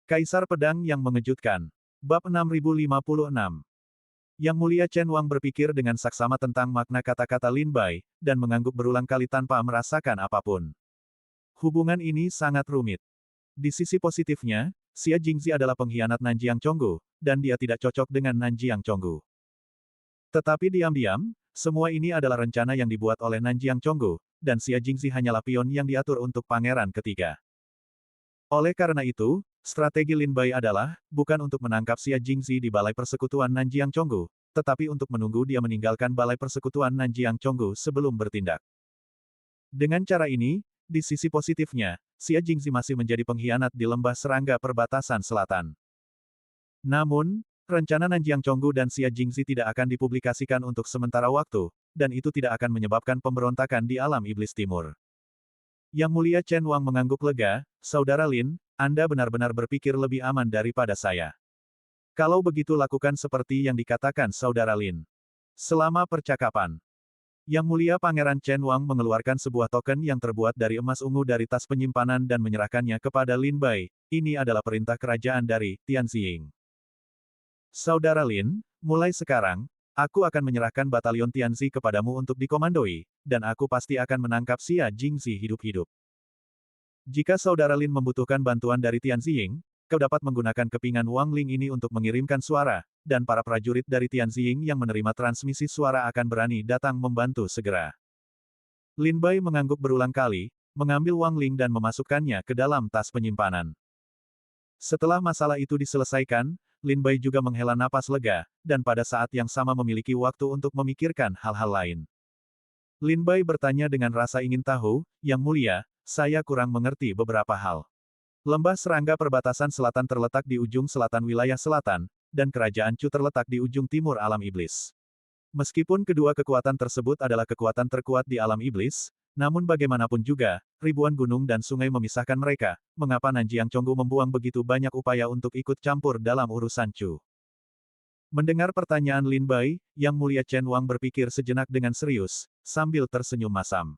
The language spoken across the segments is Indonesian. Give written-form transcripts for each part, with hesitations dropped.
Kaisar Pedang yang Mengejutkan. Bab 6056. Yang Mulia Chen Wang berpikir dengan saksama tentang makna kata-kata Lin Bai, dan mengangguk berulang kali tanpa merasakan apapun. Hubungan ini sangat rumit. Di sisi positifnya, Xia Jingzi adalah pengkhianat Nanjiang Chonggu, dan dia tidak cocok dengan Nanjiang Chonggu. Tetapi diam-diam, semua ini adalah rencana yang dibuat oleh Nanjiang Chonggu, dan Xia Jingzi hanyalah pion yang diatur untuk pangeran ketiga. Oleh karena itu, strategi Lin Bai adalah, bukan untuk menangkap Xia Jingzi di Balai Persekutuan Nanjiang Chonggu, tetapi untuk menunggu dia meninggalkan Balai Persekutuan Nanjiang Chonggu sebelum bertindak. Dengan cara ini, di sisi positifnya, Xia Jingzi masih menjadi pengkhianat di lembah serangga perbatasan selatan. Namun, rencana Nanjiang Chonggu dan Xia Jingzi tidak akan dipublikasikan untuk sementara waktu, dan itu tidak akan menyebabkan pemberontakan di alam iblis timur. Yang Mulia Chen Wang mengangguk lega, Saudara Lin, Anda benar-benar berpikir lebih aman daripada saya. Kalau begitu lakukan seperti yang dikatakan Saudara Lin. Selama percakapan, Yang Mulia Pangeran Chen Wang mengeluarkan sebuah token yang terbuat dari emas ungu dari tas penyimpanan dan menyerahkannya kepada Lin Bai. Ini adalah perintah kerajaan dari Tianxing. Saudara Lin, mulai sekarang, aku akan menyerahkan batalion Tianzi kepadamu untuk dikomandoi, dan aku pasti akan menangkap Xia Jingzi hidup-hidup. Jika Saudara Lin membutuhkan bantuan dari Tianxing, kau dapat menggunakan kepingan Wang Ling ini untuk mengirimkan suara, dan para prajurit dari Tianxing yang menerima transmisi suara akan berani datang membantu segera. Lin Bai mengangguk berulang kali, mengambil Wang Ling dan memasukkannya ke dalam tas penyimpanan. Setelah masalah itu diselesaikan, Lin Bai juga menghela napas lega, dan pada saat yang sama memiliki waktu untuk memikirkan hal-hal lain. Lin Bai bertanya dengan rasa ingin tahu, Yang Mulia, saya kurang mengerti beberapa hal. Lembah serangga perbatasan selatan terletak di ujung selatan wilayah selatan, dan kerajaan Chu terletak di ujung timur alam iblis. Meskipun kedua kekuatan tersebut adalah kekuatan terkuat di alam iblis, namun bagaimanapun juga, ribuan gunung dan sungai memisahkan mereka, mengapa Nanjiang Chonggu membuang begitu banyak upaya untuk ikut campur dalam urusan Chu? Mendengar pertanyaan Lin Bai, Yang Mulia Chen Wang berpikir sejenak dengan serius, sambil tersenyum masam.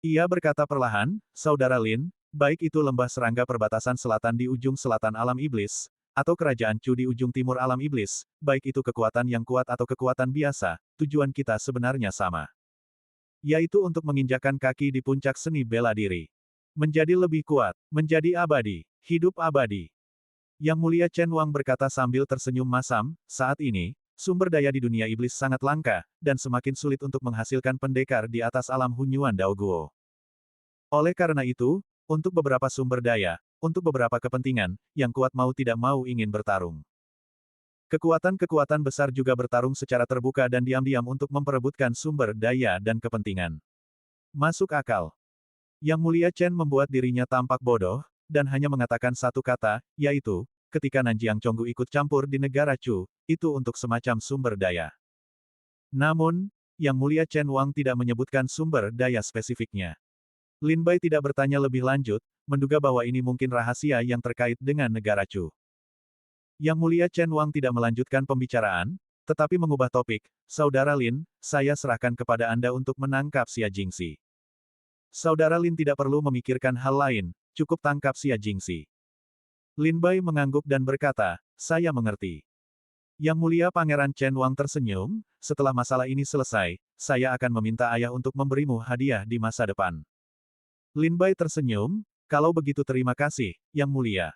Ia berkata perlahan, Saudara Lin, baik itu lembah serangga perbatasan selatan di ujung selatan alam iblis, atau kerajaan Chu di ujung timur alam iblis, baik itu kekuatan yang kuat atau kekuatan biasa, tujuan kita sebenarnya sama. Yaitu untuk menginjakkan kaki di puncak seni bela diri. Menjadi lebih kuat, menjadi abadi, hidup abadi. Yang Mulia Chen Wang berkata sambil tersenyum masam, saat ini, sumber daya di dunia iblis sangat langka, dan semakin sulit untuk menghasilkan pendekar di atas alam Hunyuan Daoguo. Oleh karena itu, untuk beberapa sumber daya, untuk beberapa kepentingan, yang kuat mau tidak mau ingin bertarung. Kekuatan-kekuatan besar juga bertarung secara terbuka dan diam-diam untuk memperebutkan sumber daya dan kepentingan. Masuk akal. Yang Mulia Chen membuat dirinya tampak bodoh, dan hanya mengatakan satu kata, yaitu, ketika Nanjiang Chonggu ikut campur di negara Chu, itu untuk semacam sumber daya. Namun, Yang Mulia Chen Wang tidak menyebutkan sumber daya spesifiknya. Lin Bai tidak bertanya lebih lanjut, menduga bahwa ini mungkin rahasia yang terkait dengan negara Chu. Yang Mulia Chen Wang tidak melanjutkan pembicaraan, tetapi mengubah topik, Saudara Lin, saya serahkan kepada Anda untuk menangkap Xia Jingzi. Saudara Lin tidak perlu memikirkan hal lain, cukup tangkap Xia Jingzi. Lin Bai mengangguk dan berkata, saya mengerti. Yang Mulia Pangeran Chen Wang tersenyum, setelah masalah ini selesai, saya akan meminta ayah untuk memberimu hadiah di masa depan. Lin Bai tersenyum, kalau begitu terima kasih, Yang Mulia.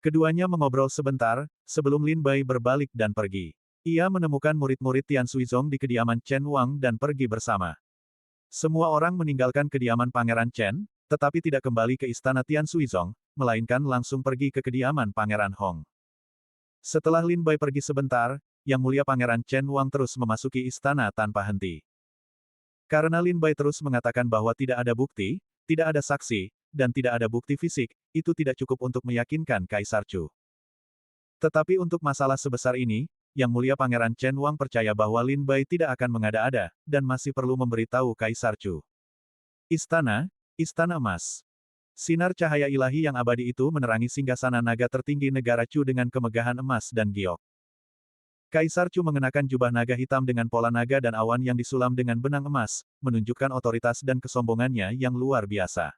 Keduanya mengobrol sebentar, sebelum Lin Bai berbalik dan pergi. Ia menemukan murid-murid Tian Suizong di kediaman Chen Wang dan pergi bersama. Semua orang meninggalkan kediaman Pangeran Chen, tetapi tidak kembali ke istana Tian Suizong, melainkan langsung pergi ke kediaman Pangeran Hong. Setelah Lin Bai pergi sebentar, Yang Mulia Pangeran Chen Wang terus memasuki istana tanpa henti. Karena Lin Bai terus mengatakan bahwa tidak ada bukti, tidak ada saksi, dan tidak ada bukti fisik, itu tidak cukup untuk meyakinkan Kaisar Chu. Tetapi untuk masalah sebesar ini, Yang Mulia Pangeran Chen Wang percaya bahwa Lin Bai tidak akan mengada-ada, dan masih perlu memberitahu Kaisar Chu. Istana Emas. Sinar cahaya ilahi yang abadi itu menerangi singgasana naga tertinggi negara Chu dengan kemegahan emas dan giok. Kaisar Chu mengenakan jubah naga hitam dengan pola naga dan awan yang disulam dengan benang emas, menunjukkan otoritas dan kesombongannya yang luar biasa.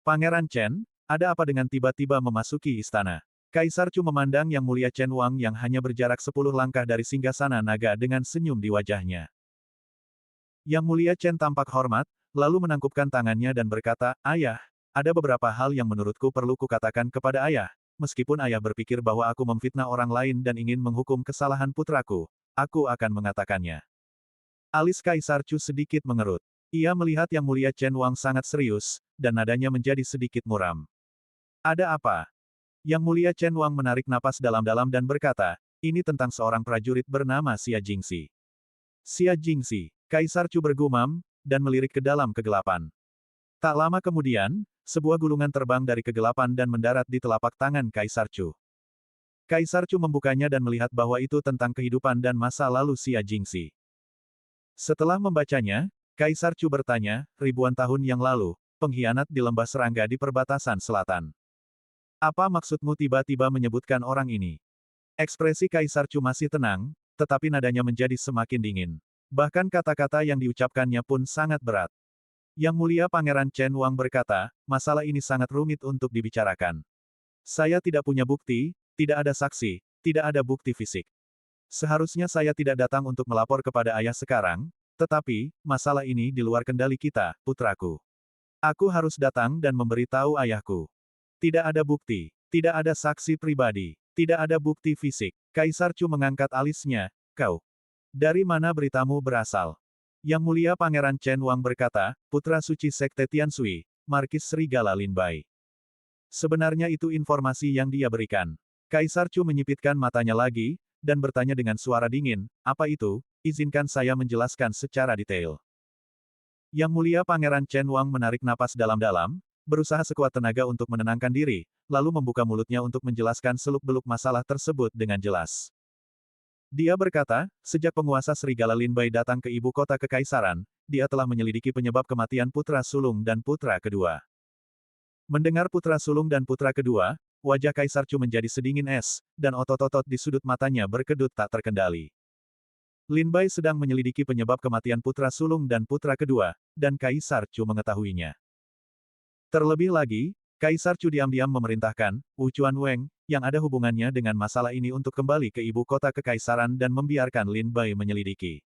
Pangeran Chen, Ada apa dengan tiba-tiba memasuki istana? Kaisar Chu memandang Yang Mulia Chen Wang yang hanya berjarak 10 langkah dari singgasana naga dengan senyum di wajahnya. Yang Mulia Chen tampak hormat, lalu menangkupkan tangannya dan berkata, "Ayah, ada beberapa hal yang menurutku perlu kukatakan kepada ayah. Meskipun ayah berpikir bahwa aku memfitnah orang lain dan ingin menghukum kesalahan putraku, aku akan mengatakannya." Alis Kaisar Chu sedikit mengerut. Ia melihat Yang Mulia Chen Wang sangat serius, dan nadanya menjadi sedikit muram. "Ada apa?" Yang Mulia Chen Wang menarik napas dalam-dalam dan berkata, "Ini tentang seorang prajurit bernama Xia Jingxi." Xia Jingxi, Kaisar Chu bergumam, dan melirik ke dalam kegelapan. Tak lama kemudian, sebuah gulungan terbang dari kegelapan dan mendarat di telapak tangan Kaisar Chu. Kaisar Chu membukanya dan melihat bahwa itu tentang kehidupan dan masa lalu Xia Jingxi. Setelah membacanya, Kaisar Chu bertanya, "Ribuan tahun yang lalu, pengkhianat di lembah serangga di perbatasan selatan. Apa maksudmu tiba-tiba menyebutkan orang ini?" Ekspresi Kaisar Chu masih tenang, tetapi nadanya menjadi semakin dingin. Bahkan kata-kata yang diucapkannya pun sangat berat. Yang Mulia Pangeran Chen Wang berkata, "Masalah ini sangat rumit untuk dibicarakan. Saya tidak punya bukti, tidak ada saksi, tidak ada bukti fisik. Seharusnya saya tidak datang untuk melapor kepada ayah sekarang, tetapi, masalah ini di luar kendali kita, putraku. Aku harus datang dan memberitahu ayahku. Tidak ada bukti, tidak ada saksi pribadi, tidak ada bukti fisik." Kaisar Chu mengangkat alisnya, "Kau, dari mana beritamu berasal?" Yang Mulia Pangeran Chen Wang berkata, "Putra suci Sekte Tianshui, Markis Serigala Lin Bai." Sebenarnya itu informasi yang dia berikan. Kaisar Chu menyipitkan matanya lagi, dan bertanya dengan suara dingin, "Apa itu? Izinkan saya menjelaskan secara detail." Yang Mulia Pangeran Chen Wang menarik napas dalam-dalam, berusaha sekuat tenaga untuk menenangkan diri, lalu membuka mulutnya untuk menjelaskan seluk-beluk masalah tersebut dengan jelas. Dia berkata, sejak penguasa Serigala Lin Bai datang ke ibu kota kekaisaran, dia telah menyelidiki penyebab kematian putra sulung dan putra kedua. Mendengar putra sulung dan putra kedua, wajah Kaisar Chu menjadi sedingin es, dan otot-otot di sudut matanya berkedut tak terkendali. Lin Bai sedang menyelidiki penyebab kematian putra sulung dan putra kedua, dan Kaisar Chu mengetahuinya. Terlebih lagi, Kaisar Chu diam-diam memerintahkan Wu Chuanweng, yang ada hubungannya dengan masalah ini untuk kembali ke ibu kota kekaisaran dan membiarkan Lin Bai menyelidiki.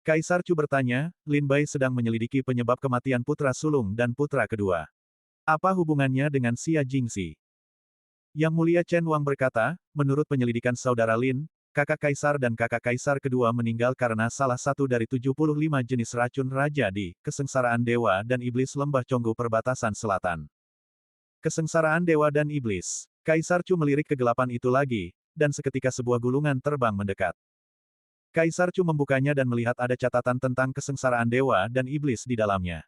Kaisar Chu bertanya, "Lin Bai sedang menyelidiki penyebab kematian putra sulung dan putra kedua. Apa hubungannya dengan Xia Jingxi?" Yang Mulia Chen Wang berkata, "Menurut penyelidikan saudara Lin, kakak kaisar dan kakak kaisar kedua meninggal karena salah satu dari 75 jenis racun raja di Kesengsaraan Dewa dan Iblis Lembah Conggu Perbatasan Selatan." Kesengsaraan Dewa dan Iblis. Kaisar Chu melirik kegelapan itu lagi, dan seketika sebuah gulungan terbang mendekat. Kaisar Chu membukanya dan melihat ada catatan tentang kesengsaraan dewa dan iblis di dalamnya.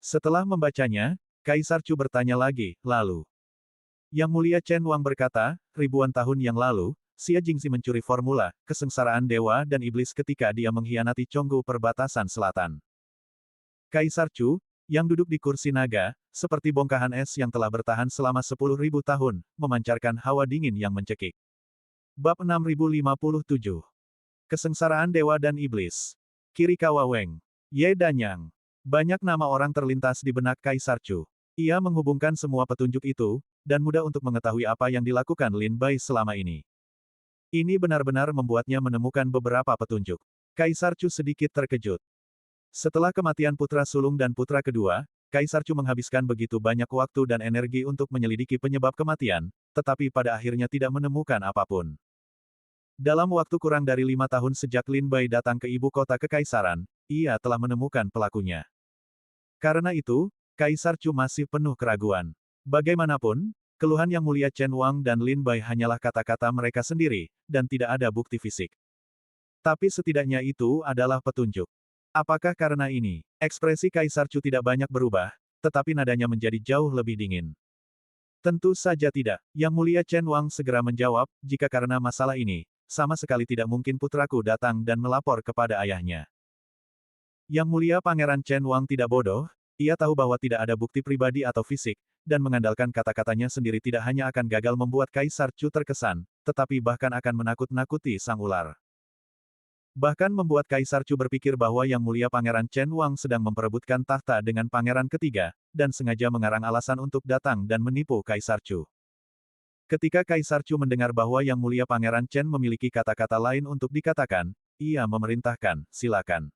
Setelah membacanya, Kaisar Chu bertanya lagi, "Lalu?" Yang Mulia Chen Wang berkata, "Ribuan tahun yang lalu, Xia Jingxi mencuri formula kesengsaraan dewa dan iblis ketika dia mengkhianati Conggu Perbatasan Selatan." Kaisar Chu, yang duduk di kursi naga, seperti bongkahan es yang telah bertahan selama 10.000 tahun, memancarkan hawa dingin yang mencekik. Bab 6057. Kesengsaraan Dewa dan Iblis. Kirikawa Weng. Ye Danyang. Banyak nama orang terlintas di benak Kaisar Chu. Ia menghubungkan semua petunjuk itu, dan mudah untuk mengetahui apa yang dilakukan Lin Bai selama ini. Ini benar-benar membuatnya menemukan beberapa petunjuk. Kaisar Chu sedikit terkejut. Setelah kematian putra sulung dan putra kedua, Kaisar Chu menghabiskan begitu banyak waktu dan energi untuk menyelidiki penyebab kematian, tetapi pada akhirnya tidak menemukan apapun. Dalam waktu kurang dari 5 tahun sejak Lin Bai datang ke ibu kota kekaisaran, ia telah menemukan pelakunya. Karena itu, Kaisar Chu masih penuh keraguan. Bagaimanapun, keluhan Yang Mulia Chen Wang dan Lin Bai hanyalah kata-kata mereka sendiri, dan tidak ada bukti fisik. Tapi setidaknya itu adalah petunjuk. Apakah karena ini, ekspresi Kaisar Chu tidak banyak berubah, tetapi nadanya menjadi jauh lebih dingin? Tentu saja tidak. Yang Mulia Chen Wang segera menjawab, "Jika karena masalah ini, sama sekali tidak mungkin putraku datang dan melapor kepada ayahnya." Yang Mulia Pangeran Chen Wang tidak bodoh, ia tahu bahwa tidak ada bukti pribadi atau fisik, dan mengandalkan kata-katanya sendiri tidak hanya akan gagal membuat Kaisar Chu terkesan, tetapi bahkan akan menakut-nakuti sang ular. Bahkan membuat Kaisar Chu berpikir bahwa Yang Mulia Pangeran Chen Wang sedang memperebutkan tahta dengan pangeran ketiga, dan sengaja mengarang alasan untuk datang dan menipu Kaisar Chu. Ketika Kaisar Chu mendengar bahwa Yang Mulia Pangeran Chen memiliki kata-kata lain untuk dikatakan, ia memerintahkan, silakan.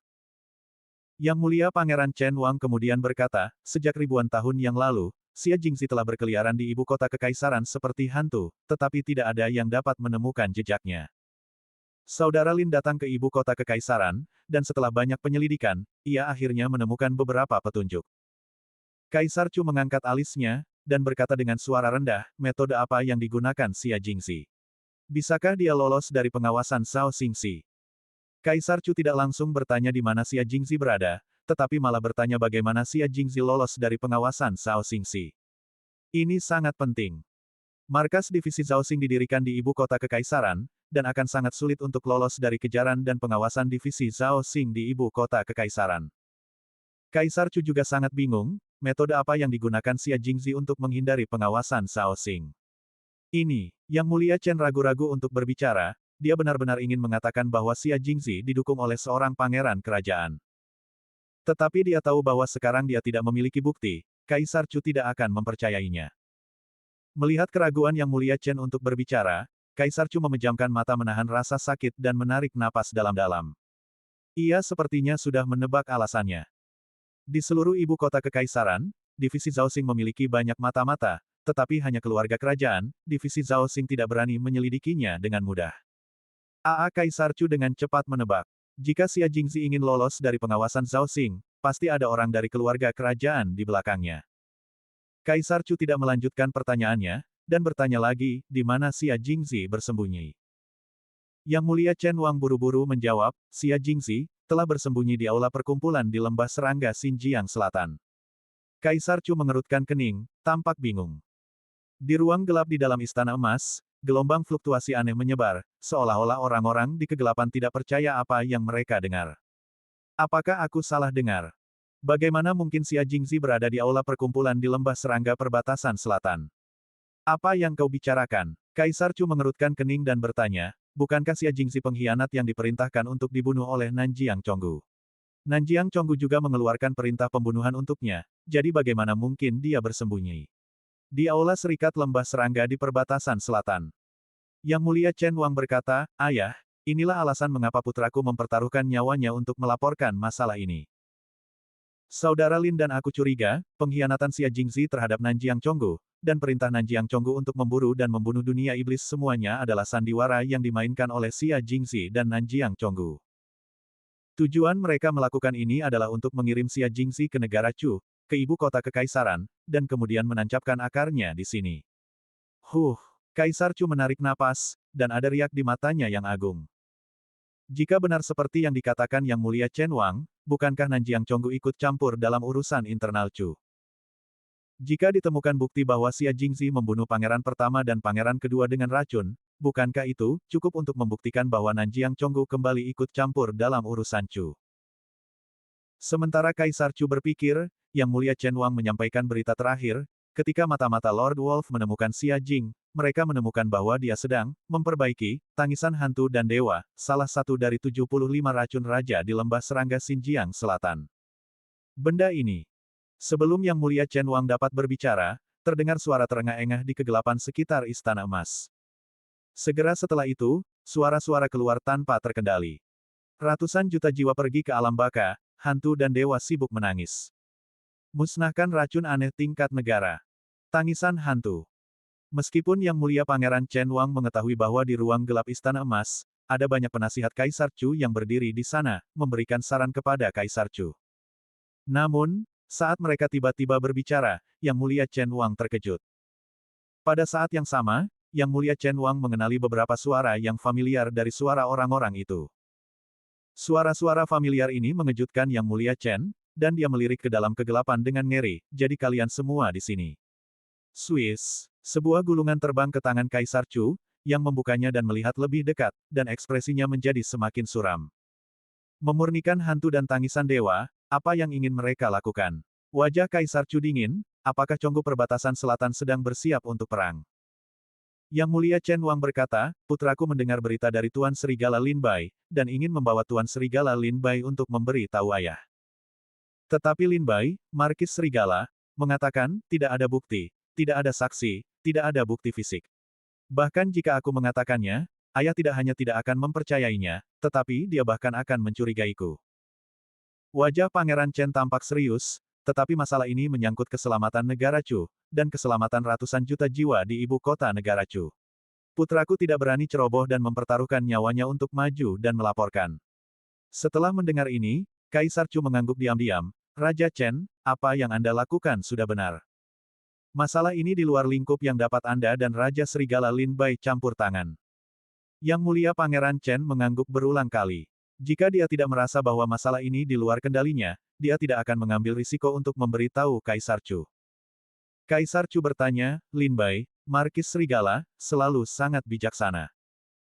Yang Mulia Pangeran Chen Wang kemudian berkata, sejak ribuan tahun yang lalu, Xia Jingxi telah berkeliaran di ibu kota kekaisaran seperti hantu, tetapi tidak ada yang dapat menemukan jejaknya. Saudara Lin datang ke ibu kota kekaisaran, dan setelah banyak penyelidikan, ia akhirnya menemukan beberapa petunjuk. Kaisar Chu mengangkat alisnya, dan berkata dengan suara rendah, metode apa yang digunakan Xia Jingxi? Bisakah dia lolos dari pengawasan Zhao Xingxi? Kaisar Chu tidak langsung bertanya di mana Xia Jingxi berada, tetapi malah bertanya bagaimana Xia Jingxi lolos dari pengawasan Zhao Xingxi. Ini sangat penting. Markas divisi Zhao Xing didirikan di ibu kota kekaisaran, dan akan sangat sulit untuk lolos dari kejaran dan pengawasan divisi Zhao Xing di ibu kota kekaisaran. Kaisar Chu juga sangat bingung, metode apa yang digunakan Xia Jingxi untuk menghindari pengawasan Zhao Xing. Ini, Yang Mulia Chen ragu-ragu untuk berbicara, dia benar-benar ingin mengatakan bahwa Xia Jingxi didukung oleh seorang pangeran kerajaan. Tetapi dia tahu bahwa sekarang dia tidak memiliki bukti, Kaisar Chu tidak akan mempercayainya. Melihat keraguan Yang Mulia Chen untuk berbicara, Kaisar Chu memejamkan mata menahan rasa sakit dan menarik napas dalam-dalam. Ia sepertinya sudah menebak alasannya. Di seluruh ibu kota kekaisaran, divisi Zhao Xing memiliki banyak mata-mata, tetapi hanya keluarga kerajaan, divisi Zhao Xing tidak berani menyelidikinya dengan mudah. Kaisar Chu dengan cepat menebak. Jika Xia Jingxi ingin lolos dari pengawasan Zhao Xing, pasti ada orang dari keluarga kerajaan di belakangnya. Kaisar Chu tidak melanjutkan pertanyaannya, dan bertanya lagi, di mana Xia Jingxi bersembunyi. Yang Mulia Chen Wang buru-buru menjawab, Xia Jingxi telah bersembunyi di aula perkumpulan di lembah serangga Xinjiang Selatan. Kaisar Chu mengerutkan kening, tampak bingung. Di ruang gelap di dalam istana emas, gelombang fluktuasi aneh menyebar, seolah-olah orang-orang di kegelapan tidak percaya apa yang mereka dengar. Apakah aku salah dengar? Bagaimana mungkin Xia Jingxi berada di aula perkumpulan di lembah serangga perbatasan selatan? Apa yang kau bicarakan? Kaisar Chu mengerutkan kening dan bertanya, bukankah Xia Jingxi pengkhianat yang diperintahkan untuk dibunuh oleh Nanjiang Chonggu? Nanjiang Chonggu juga mengeluarkan perintah pembunuhan untuknya, jadi bagaimana mungkin dia bersembunyi di aula serikat lembah serangga di perbatasan selatan? Yang Mulia Chen Wang berkata, Ayah, inilah alasan mengapa putraku mempertaruhkan nyawanya untuk melaporkan masalah ini. Saudara Lin dan aku curiga, pengkhianatan Xia Jingxi terhadap Nanjiang Chonggu, dan perintah Nanjiang Chonggu untuk memburu dan membunuh dunia iblis semuanya adalah sandiwara yang dimainkan oleh Xia Jingxi dan Nanjiang Chonggu. Tujuan mereka melakukan ini adalah untuk mengirim Xia Jingxi ke negara Chu, ke ibu kota kekaisaran, dan kemudian menancapkan akarnya di sini. Kaisar Chu menarik napas, dan ada riak di matanya yang agung. Jika benar seperti yang dikatakan Yang Mulia Chen Wang, bukankah Nanjiang Chonggu ikut campur dalam urusan internal Chu? Jika ditemukan bukti bahwa Xia Jingxi membunuh pangeran pertama dan pangeran kedua dengan racun, bukankah itu cukup untuk membuktikan bahwa Nanjiang Chonggu kembali ikut campur dalam urusan Chu? Sementara Kaisar Chu berpikir, Yang Mulia Chen Wang menyampaikan berita terakhir, ketika mata-mata Lord Wolf menemukan Xia Jing, mereka menemukan bahwa dia sedang memperbaiki tangisan hantu dan dewa, salah satu dari 75 racun raja di lembah serangga Xinjiang Selatan. Benda ini. Sebelum Yang Mulia Chen Wang dapat berbicara, terdengar suara terengah-engah di kegelapan sekitar Istana Emas. Segera setelah itu, suara-suara keluar tanpa terkendali. Ratusan juta jiwa pergi ke alam baka, hantu dan dewa sibuk menangis. Musnahkan racun aneh tingkat negara. Tangisan hantu. Meskipun Yang Mulia Pangeran Chen Wang mengetahui bahwa di ruang gelap Istana Emas, ada banyak penasihat Kaisar Chu yang berdiri di sana, memberikan saran kepada Kaisar Chu. Namun, saat mereka tiba-tiba berbicara, Yang Mulia Chen Wang terkejut. Pada saat yang sama, Yang Mulia Chen Wang mengenali beberapa suara yang familiar dari suara orang-orang itu. Suara-suara familiar ini mengejutkan Yang Mulia Chen, dan dia melirik ke dalam kegelapan dengan ngeri, jadi kalian semua di sini. Swiss, sebuah gulungan terbang ke tangan Kaisar Chu, yang membukanya dan melihat lebih dekat, dan ekspresinya menjadi semakin suram. Memurnikan hantu dan tangisan dewa, apa yang ingin mereka lakukan? Wajah Kaisar Chu dingin, apakah Chonggu perbatasan selatan sedang bersiap untuk perang? Yang Mulia Chen Wang berkata, putraku mendengar berita dari Tuan Serigala Lin Bai, dan ingin membawa Tuan Serigala Lin Bai untuk memberi tahu ayah. Tetapi Lin Bai, Markis Serigala, mengatakan, tidak ada bukti, tidak ada saksi, tidak ada bukti fisik. Bahkan jika aku mengatakannya, ayah tidak hanya tidak akan mempercayainya, tetapi dia bahkan akan mencurigaiku. Wajah Pangeran Chen tampak serius, tetapi masalah ini menyangkut keselamatan negara Chu, dan keselamatan ratusan juta jiwa di ibu kota negara Chu. Putraku tidak berani ceroboh dan mempertaruhkan nyawanya untuk maju dan melaporkan. Setelah mendengar ini, Kaisar Chu mengangguk diam-diam, Raja Chen, apa yang Anda lakukan sudah benar. Masalah ini di luar lingkup yang dapat Anda dan Raja Serigala Lin Bai campur tangan. Yang Mulia Pangeran Chen mengangguk berulang kali. Jika dia tidak merasa bahwa masalah ini di luar kendalinya, dia tidak akan mengambil risiko untuk memberitahu Kaisar Chu. Kaisar Chu bertanya, Lin Bai, Markis Serigala, selalu sangat bijaksana.